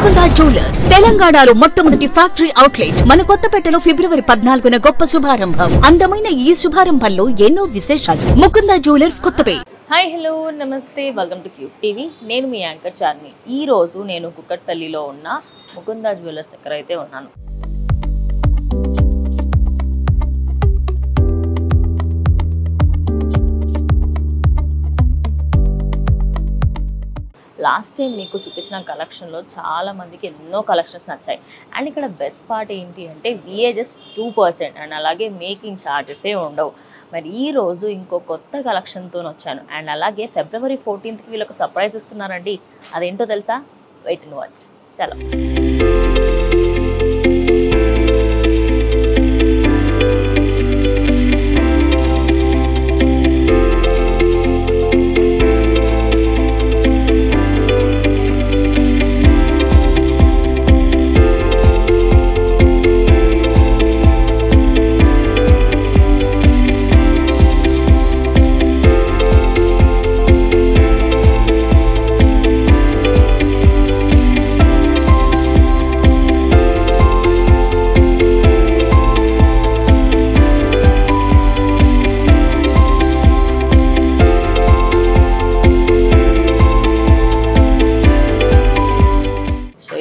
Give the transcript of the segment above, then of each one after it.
Mukunda jewellers తెలంగాణలో మొట్టమొదటి factory outlet మన కొత్తపేటలో ఫిబ్రవరి 14న గొప్ప శుభారంభం. అందమైన ఈ శుభారంభంలో ఎన్నో విశేషాలు. Mukunda jewellers Kothapeta. Hi hello నమస్తే, వెల్కమ్ టు క్యూబ్ టీవీ. నేను మీ యాంకర్ చార్మి. ఈ రోజు నేను కుక్కట్పల్లిలో ఉన్న ముకుందా జ్యువెలర్స్ దగ్గర అయితే ఉన్నాను. లాస్ట్ టైం మీకు చూపించిన కలెక్షన్లో చాలా మందికి ఎన్నో కలెక్షన్స్ నచ్చాయి. అండ్ ఇక్కడ బెస్ట్ పార్ట్ ఏంటి అంటే విఏజెస్ 2% అండ్ అలాగే మేకింగ్ ఛార్జెసే ఉండవు. మరి ఈ రోజు ఇంకో కొత్త కలెక్షన్తో వచ్చాను. అండ్ అలాగే ఫిబ్రవరి 14th వీళ్ళకి సర్ప్రైజ్ ఇస్తున్నారండి. అదేంటో తెలుసా? Wait and watch. చలో.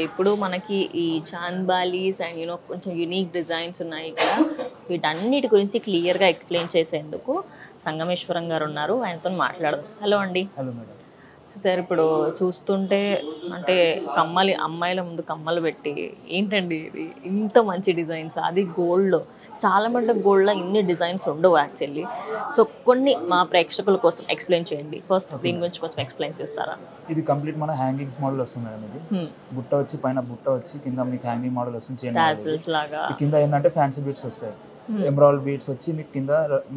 ఇప్పుడు మనకి ఈ చాంద్బాలీస్ అండ్ కొంచెం యూనిక్ డిజైన్స్ ఉన్నాయి ఇక్కడ. వీటన్నిటి గురించి క్లియర్గా ఎక్స్ప్లెయిన్ చేసేందుకు సంగమేశ్వరం గారు ఉన్నారు. ఆయనతో మాట్లాడదాం. హలో అండి. Hello madam. సార్, ఇప్పుడు చూస్తుంటే అంటే కమ్మలు, అమ్మాయిల ముందు కమ్మలు పెట్టి ఏంటండి ఇది ఇంత మంచి డిజైన్స్, అది గోల్డ్లో. చాలా మంది గోల్డ్లో ఇన్ని డిజైన్స్ ఉండవు యాక్చువల్లీ. సో కొన్ని మా ప్రేక్షకుల కోసం ఎక్స్ప్లెయిన్ చేయండి. ఫస్ట్ దీని గురించి కొంచెం ఎక్స్ప్లెయిన్ చేస్తారా? ఇది కంప్లీట్ మన హ్యాంగింగ్స్ మోడల్ వస్తుంది మేడం. ఇది బుట్ట వచ్చి పైన బుట్ట వచ్చి కింద మీకు హ్యాంగింగ్ మోడల్ వస్తుంది. టాసిల్స్ లాగా కింద ఏంటంటే ఫ్యాన్సీ బీట్స్ వస్తాయి. ఎమరాల్డ్ బీట్స్ వచ్చి మీకు కింద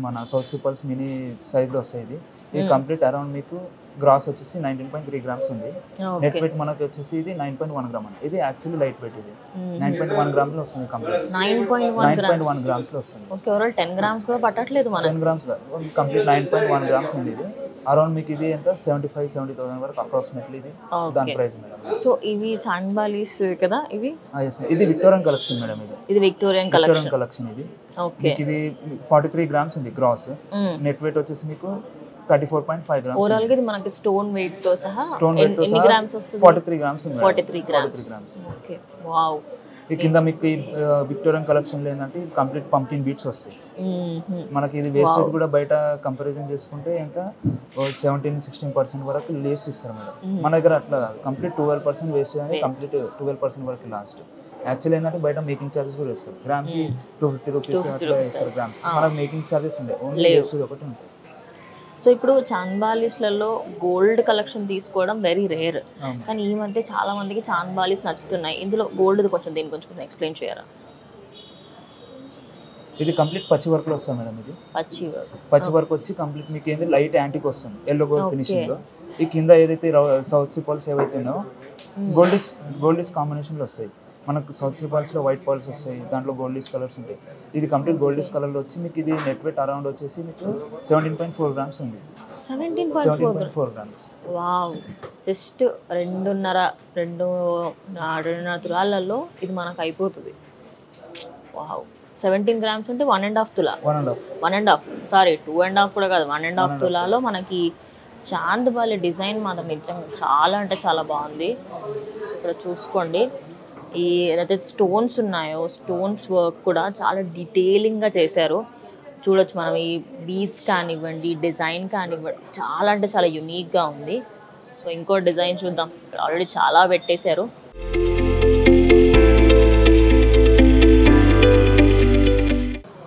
మన సౌత్ సిపల్స్ మినీ సైజ్లో వస్తాయి. ఇది కంప్లీట్ అరౌండ్ మీకు గ్రాస్ వచ్చేసి 19.3 గ్రామ్స్ ఉంది. నెట్ వెయిట్ మనకి వచ్చేసి ఇది 9.1 గ్రామ్ అండి. ఇది యాక్చువల్లీ లైట్ వెయిట్. ఇది 9.1 గ్రామ్స్ లో వస్తుంది. కంప్లీట్ 9.1 గ్రామ్స్ లో వస్తుంది. ఓకే, ఓవరాల్ 10 గ్రామ్స్ కూడా పట్టట్లేదు మనకి. 10 గ్రామ్స్ కంప్లీట్ 9.1 గ్రామ్స్ ఉంది. ఇది అరౌండ్ మీకు ఇది ఎంత 75,000-70,000 వరకు అప్రాక్సిమేట్లీ ఇది దాని ప్రైస్ మేడం. సో ఇవి చాంద్బాలీస్ కదా ఇవి? ఇది విక్టోరియన్ కలెక్షన్ మేడం. ఇది విక్టోరియన్ కలెక్షన్. ఇది ఓకే. ఇది 43 గ్రామ్స్ ఉంది గ్రాస్. నెట్ వెయిట్ వచ్చేసి మీకు 34.5 గ్రామ్స్. ఓవరాల్ గా ఇది మనకి స్టోన్ వెయిట్ తో సహా ఎన్ని గ్రామ్స్ వస్తుంది? 43 గ్రామ్స్ ఉంది. 43 గ్రామ్స్. Okay, wow. ఈ కింద మీకు విక్టోరియన్ కలెక్షన్ లో ఏంటంటే కంప్లీట్ పంకిన్ బీట్స్ వస్తాయి మనకి. ఇది వేస్టేజ్ కూడా బయట కంపారిజన్ చేసుకుంటే ఇంకా 17-16% వరకు లేస్ట్ ఇస్తారు మేడం. మన దగ్గర అట్లా కంప్లీట్ 12% వేస్టేజ్ అనేది కంప్లీట్ 12% వరకు లాస్ట్. యాక్చువల్లీ ఏంటంటే బయట మేకింగ్ ఛార్జెస్ కూడా ఇస్తారు. గ్రామ్ కి 250 రూపీస్ అట్లా ఇస్తారు గ్రామ్స్. మనకు మేకింగ్ ఛార్జెస్ ఉంటాయి, ఓన్లీ వేస్టేజ్ ఒకటి ఉంటాయి. సో ఇప్పుడు చాంద్బాలీస్లలో గోల్డ్ కలెక్షన్ తీసుకోవడం వెరీ రేర్, కానీ ఈ మధ్య చాలా మందికి చాంద్బాలీస్ నచ్చుతున్నాయి. ఇందులో గోల్డ్ కొంచెం దీని కొంచెం ఎక్స్ప్లెయిన్ చేయరా? ఇది కంప్లీట్ పచ్చి వర్క్ లో వస్తుంది మేడం. ఇది పచ్చి వర్క్ వచ్చి కంప్లీట్ మీకు ఏంటి లైట్ యాంటిక్ వస్తుంది, ఎల్లో గోల్డ్ ఫినిషింగ్ లో. ఈ కింద ఏదైతే సౌత్ సిపాల్స్ ఏవైతే ఉన్నాయో గోల్డిస్ కాంబినేషన్ లో వస్తాయి మనకు. సౌత్ సిపాల్స్ లో వైట్ పాల్స్ వస్తాయి, దాంట్లో గోల్డిస్ కలర్స్ ఉంటాయి. ఇది కంప్లీట్ గోల్డిస్ కలర్ లో వచ్చి మీకు ఇది నెట్ వెయిట్ అరౌండ్ వచ్చేసి మీకు 17.4 గ్రామ్స్ ఉంది. 17.4 గ్రామ్స్. వావ్. జస్ట్ 2.5 తులాలలో ఇది మనకు అయిపోతుంది. వావ్. 17 గ్రామ్స్ అంటే 1.5 తులా. 1.5 సారీ 2.5 కూడా కాదు, 1.5 తులాలో మనకి చాంద్బాలి డిజైన్ మాత్రం నిజంగా చాలా అంటే చాలా బాగుంది. ఇక్కడ చూసుకోండి, ఈ ఏదైతే స్టోన్స్ ఉన్నాయో స్టోన్స్ వర్క్ కూడా చాలా డీటెయిలింగ్గా చేశారు. చూడొచ్చు మనం. ఈ బీడ్స్ కానివ్వండి, డిజైన్ కానివ్వండి, చాలా అంటే చాలా యూనిక్గా ఉంది. సో ఇంకో డిజైన్ చూద్దాం. ఇక్కడ ఆల్రెడీ చాలా పెట్టేశారు.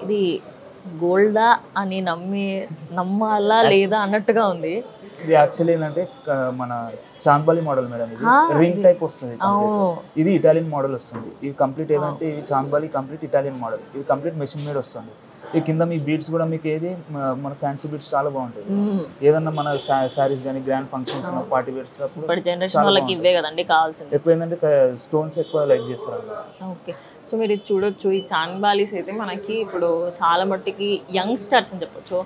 ఇది గోల్డా అని నమ్మాలా లేదా అన్నట్టుగా ఉంది. ఇది యాక్చువల్లీ ఏంటంటే మన చాంద్బాలి మోడల్ మేడం. ఇది రింగ్ టైప్ వస్తుంది. ఇది ఇటాలియన్ మోడల్ వస్తుంది. ఇది కంప్లీట్ ఏదంటే ఇది చాంద్బాలి కంప్లీట్ ఇటాలియన్ మోడల్. ఇది కంప్లీట్ మెషిన్ మేడ్ వస్తుంది. ఈ కింద మీ బీడ్స్ కూడా మీకు ఏది మన ఫ్యాన్సీ బీడ్స్ చాలా బాగుంటాయి. ఏదన్నా మన శారీస్ కానీ grand functions party wears generation వాళ్ళకి ఇవే కదండి కావాల్సింది. ఎక్కువ ఏంటంటే స్టోన్స్ ఎక్కువ లైక్ చేస్తారు. ఓకే. సో మీరు ఇది చూడొచ్చు, ఈ చాంద్ బాలీస్ అయితే మనకి ఇప్పుడు చాలా మట్టికి యంగ్స్టర్స్ అని చెప్పొచ్చు,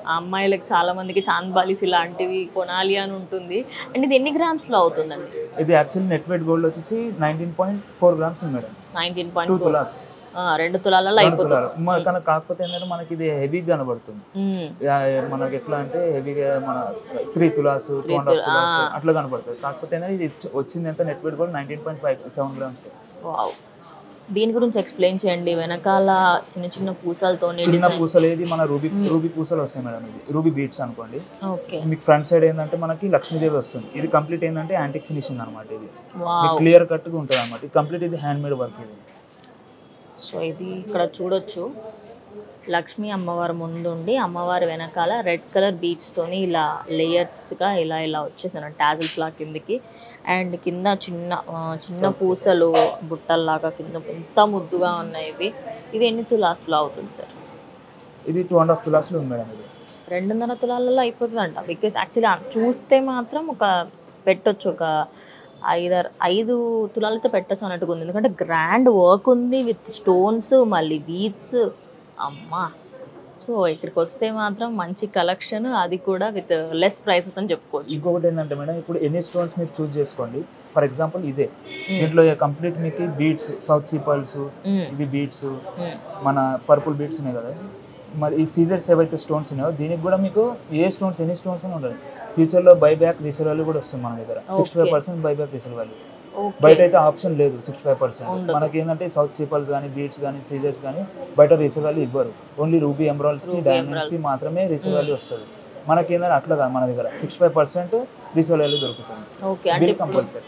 ఆ అమ్మాయిలకి చాలా మందికి చాంద్ బాలీస్ ఇలాంటివి కొనాలి అని ఉంటుంది. అండ్ ఇది ఎన్ని గ్రామ్స్లో అవుతుందండి? ఇది యాక్చువల్లీ నెట్ వెయిట్ గోల్డ్ వచ్చేసి 19.4 గ్రామ్స్ ఉంది మేడం. 2 తులాస్ 2 తులాలలో అయిపోతుంది. కానీ కాకపోతే ఏంటంటే మనకి ఇది హెవీగా కనబడుతుంది. మనకి ఎట్లా అంటే హెవీగా మన 3 తులాస్ 2.5 తులాస్ అట్లా కనబడుతుంది. కాకపోతే ఏంటంటే ఇది వచ్చింది ఎంత net weight gold 19.57 grams. Wow. దీని గురించి ఎక్స్ప్లెయిన్ చేయండి. వెనకాల చిన్న చిన్న పూసలతో, చిన్న పూసలు ఏది మన రూబీ పూసలు వస్తాయి మేడం. ఇది రూబీ బీట్స్ అనుకోండి. ఓకే. మీకు ఫ్రంట్ సైడ్ ఏంటంటే మనకి లక్ష్మీదేవి వస్తుంది. ఇది కంప్లీట్ ఏంటంటే యాంటిక్ ఫినిషింగ్ అనమాట. ఇది క్లియర్ కట్ గా ఉంటుంది అనమాట. ఇది కంప్లీట్ ఇది హ్యాండ్ మేడ్ వర్క్ ఇది. సో ఇది ఇక్కడ చూడొచ్చు, లక్ష్మీ అమ్మవారి ముందుండి అమ్మవారి వెనకాల రెడ్ కలర్ బీడ్స్తోని ఇలా లేయర్స్గా ఇలా ఇలా వచ్చేసాను టాజిల్స్ లా కిందకి. అండ్ కింద చిన్న చిన్న పూసలు బుట్టల్లాగా కింద ఎంత ముద్దుగా ఉన్నాయి ఇవి. ఇది ఎన్ని తులాస్లో అవుతుంది సార్? ఇది 2.5 తులాస్లో ఉంది మేడం. ఇది 2.5 తులాలలో అయిపోతుందంట. బికాస్ యాక్చువల్లీ చూస్తే మాత్రం ఒక పెట్టొచ్చు, ఒక 5 తులాలతో పెట్టచ్చు అన్నట్టుగా ఉంది. ఎందుకంటే గ్రాండ్ వర్క్ ఉంది విత్ స్టోన్స్, మళ్ళీ బీడ్స్. అమ్మా. సో ఇక్కడికి వస్తే మాత్రం మంచి కలెక్షన్, అది కూడా విత్ లెస్ ప్రైసెస్ అని చెప్పుకోవచ్చు. ఇంకొకటి ఏంటంటే మేడం, ఇప్పుడు ఎన్ని స్టోన్స్ మీరు చూస్ చేసుకోండి. ఫర్ ఎగ్జాంపుల్ ఇదే దీంట్లో కంప్లీట్ మీకు బీడ్స్, సౌత్ సీ పర్ల్స్, ఇది బీడ్స్, మన పర్పుల్ బీడ్స్ ఉన్నాయి కదా. మరి ఈ సీజర్స్ ఏవైతే స్టోన్స్ ఉన్నాయో దీనికి కూడా మీకు ఏ స్టోన్స్ ఎన్ని స్టోన్స్ అని ఉండదు. ఫ్యూచర్లో బైబ్యాక్ రీసేల్ వాల్యూ కూడా వస్తుంది మన దగ్గర. 65% బైబ్యాక్ రీసేల్ వాల్యూ. బయట అయితే ఆప్షన్ లేదు 65%. మనకి ఏంటంటే సౌత్ సీపల్స్ కానీ బీడ్స్ కానీ సీజర్స్ కానీ బయట రీసేల్ వాల్యూ ఇవ్వరు. ఓన్లీ రూబీ ఎమరాల్డ్స్కి డైమండ్స్కి మాత్రమే రీసేల్ వాల్యూ వస్తుంది. మనకి ఏంటంటే అట్లా కాదు, మన దగ్గర 65% రీసేల్ వాల్యూ దొరుకుతుంది. ఓకే. అంటే కంపల్సరీ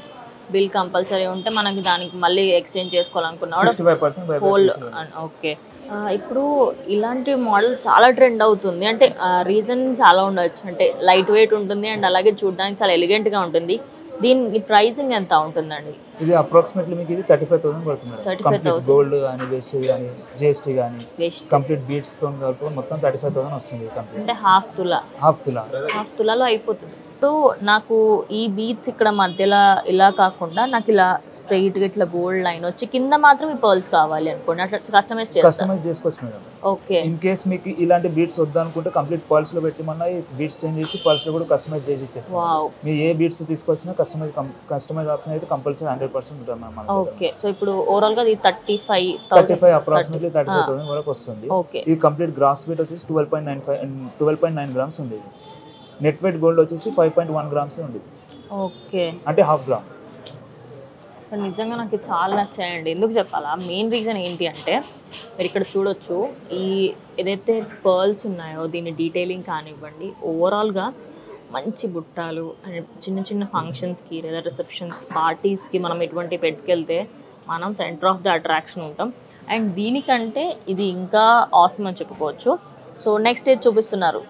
బిల్ కంపల్సరీ ఉంటే మనకి దానికి మళ్ళీ ఎక్స్చేంజ్ చేసుకోవాలనుకున్నా 65%. ఓకే. ఇప్పుడు ఇలాంటి మోడల్ చాలా ట్రెండ్ అవుతుంది. అంటే రీజన్ చాలా ఉండొచ్చు. అంటే లైట్ వెయిట్ ఉంటుంది అండ్ అలాగే చూడడానికి చాలా ఎలిగెంట్గా ఉంటుంది. దీని ప్రైసింగ్ ఎంత ఉంటుందండి? ఇది అప్రాక్సిమేట్లీ మీకు ఇది 35,000 పడుతుంది. 35,000 గోల్డ్ కానీ వేస్ట్ కానీ జిఎస్టీ కానీ కంప్లీట్ బీట్స్ తో కలిపి మొత్తం 35,000 వస్తుంది. అంటే హాఫ్ తులాలో అయిపోతుంది. సో నాకు ఈ బీట్స్ ఇక్కడ మధ్యలో ఇలా కాకుండా నాకు ఇలా స్ట్రైట్ గా ఇట్లా గోల్డ్ లైన్ వచ్చి కింద మాత్రం ఈ పర్ల్స్ కావాలి అనుకోండి, అట్లా కస్టమైజ్ చేసుకోవచ్చు మేడం. ఓకే. ఇన్ కేస్ మీకు ఇలాంటి బీట్స్ వద్దనుకుంటే కంప్లీట్ పర్ల్స్ లో పెట్టమన్నా ఈ బీట్స్ చేంజ్ చేసి పర్ల్స్ లో కూడా కస్టమైజ్ చేసి ఇచ్చేస్తాం. మీరు ఏ బీట్స్ తీసుకొచ్చినా కస్టమైజ్ ఆప్షన్ అయితే కంపల్సరీ 100% ఉంటుంది మ్యామ్. ఓకే. సో ఇప్పుడు ఓవరాల్ గా ఇది 35 అప్రాక్సిమేట్లీ 35,000 వరకు వస్తుంది. ఓకే. ఈ కంప్లీట్ గ్రాస్ వెయిట్ వచ్చేసి 12.9 గ్రామ్స్ ఉంది. నెట్ వెయిట్ గోల్డ్ వచ్చేసి 5.1 గ్రామ్స్ ఉంది. ఓకే. అంటే హాఫ్ గ్రామ్. నిజంగా నాకు చాలా నచ్చాయండి. ఎందుకు చెప్పాలా, మెయిన్ రీజన్ ఏంటి అంటే మీరు ఇక్కడ చూడొచ్చు, ఈ ఏదైతే పర్ల్స్ ఉన్నాయో దీని డీటెయిలింగ్ కానివ్వండి, ఓవరాల్గా మంచి బుట్టాలు అండ్ చిన్న చిన్న ఫంక్షన్స్కి లేదా రిసెప్షన్స్కి పార్టీస్కి మనం ఎటువంటి పెట్టుకెళ్తే మనం సెంటర్ ఆఫ్ ద అట్రాక్షన్ ఉంటాం. అండ్ దీనికంటే ఇది ఇంకా ఆసమ్ అని చెప్పుకోవచ్చు. సో నెక్స్ట్ ఏది చూపిస్తున్నారు?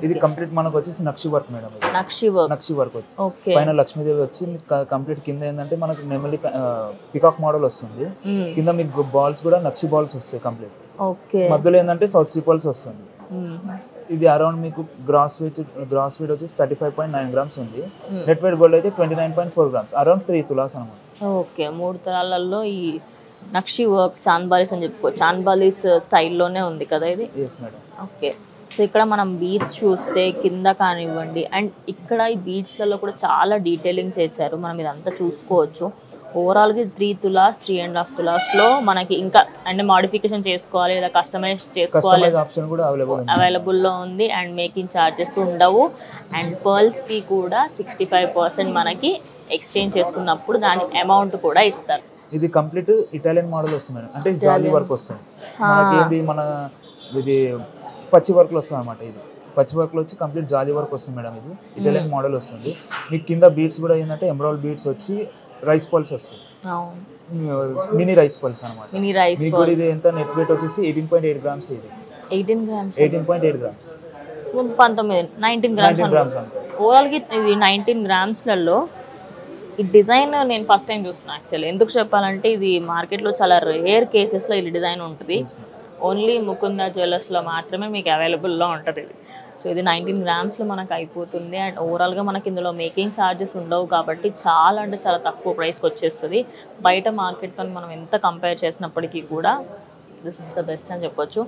ఇది కంప్లీట్ మనకు వచ్చేసి నక్షి వర్క్ మేడం. నక్షి వర్క్ వచ్చి పైన లక్ష్మీదేవి వచ్చి కంప్లీట్ కింద ఏంటంటే మనకు నెమలి పికాక్ మోడల్ వస్తుంది. కింద మీకు బాల్స్ కూడా నక్షి బాల్స్ వస్తాయి కంప్లీట్. మధ్యలో ఏంటంటే సౌత్ సీపల్స్ వస్తుంది. ఇది అరౌండ్ మీకు గ్రాస్ వెయిట్ వచ్చేసి 35.9 గ్రామ్స్ ఉంది. నెట్ వెయిట్ గోల్డ్ అయితే 29.4 గ్రామ్స్, అరౌండ్ 3 తులాస్ అనమాట. ఓకే. 3 తులాలలో ఈ నక్షి వర్క్ చాంద్ బాలీస్ అని చెప్పుకో, చాంద్ బాలీస్ స్టైల్లోనే ఉంది కదా ఇది? Yes madam. ఓకే. సో ఇక్కడ మనం బీచ్ చూస్తే కింద కానివ్వండి, అండ్ ఇక్కడ ఈ బీచ్లలో కూడా చాలా డీటెయిలింగ్ చేశారు. మనం ఇదంతా చూసుకోవచ్చు. ఓవరాల్గా 3 తులాస్ 3.5 తులాస్లో మనకి ఇంకా అంటే మాడిఫికేషన్ చేసుకోవాలి లేదా కస్టమైజ్ చేసుకోవాలి ఆప్షన్ కూడా అవైలబుల్లో ఉంది. అండ్ మేకింగ్ ఛార్జెస్ ఉండవు. అండ్ పర్ల్స్కి కూడా 65% మనకి ఎక్స్చేంజ్ చేసుకున్నప్పుడు దాని అమౌంట్ కూడా ఇస్తారు. ఇది కంప్లీట్ ఇటాలియన్ మోడల్ వస్తుంది మేడం. అంటే జాలీ వర్క్ వస్తుంది మనకి. ఏంది మన ఇది పచ్చి వర్క్లో వస్తుంది అనమాట. ఇది పచ్చి వర్క్లో వచ్చి కంప్లీట్ జాలీ వర్క్ వస్తుంది మేడం. ఇది ఇటాలియన్ మోడల్ వస్తుంది. మీకు కింద బీట్స్ కూడా ఏంటంటే ఎమరాల్డ్ బీట్స్ వచ్చి రైస్ పల్స్ వస్తాయి, మినీ రైస్ పల్స్ అనమాట. మీకు కూడా ఇది ఎంత నెట్ వెయిట్ వచ్చేసి 18.8 గ్రామ్స్. ఇది 18.8 గ్రామ్స్ 19 గ్రామ్స్. ఓవరాల్గా ఇది 19 గ్రామ్స్లలో ఈ డిజైన్ నేను ఫస్ట్ టైం చూస్తున్నాను యాక్చువల్లీ. ఎందుకు చెప్పాలంటే ఇది మార్కెట్లో చాలా రేర్ కేసెస్లో ఈ డిజైన్ ఉంటుంది. ఓన్లీ ముకుందా జ్యువెలర్స్లో మాత్రమే మీకు అవైలబుల్లో ఉంటుంది ఇది. సో ఇది 19 గ్రామ్స్లో మనకు అయిపోతుంది. అండ్ ఓవరాల్గా మనకి ఇందులో మేకింగ్ ఛార్జెస్ ఉండవు కాబట్టి చాలా అంటే చాలా తక్కువ ప్రైస్కి వచ్చేస్తుంది. బయట మార్కెట్తో మనం ఎంత కంపేర్ చేసినప్పటికీ కూడా దిస్ ఇస్ ద బెస్ట్ అని చెప్పొచ్చు.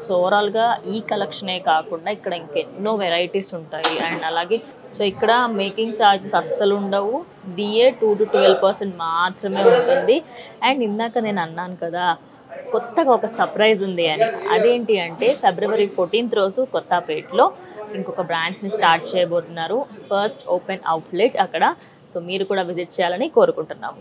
సో ఓవరాల్గా ఈ కలెక్షనే కాకుండా ఇక్కడ ఇంకెన్నో వెరైటీస్ ఉంటాయి. అండ్ అలాగే సో ఇక్కడ మేకింగ్ ఛార్జెస్ అస్సలు ఉండవు. డిఏ 2 to 12% మాత్రమే ఉంటుంది. అండ్ ఇందాక నేను అన్నాను కదా కొత్తగా ఒక సర్ప్రైజ్ ఉంది అని. అదేంటి అంటే February 14th రోజు కొత్తపేటలో ఇంకొక బ్రాంచ్ని స్టార్ట్ చేయబోతున్నారు. ఫస్ట్ ఓపెన్ అవుట్లెట్ అక్కడ. సో మీరు కూడా విజిట్ చేయాలని కోరుకుంటున్నాము.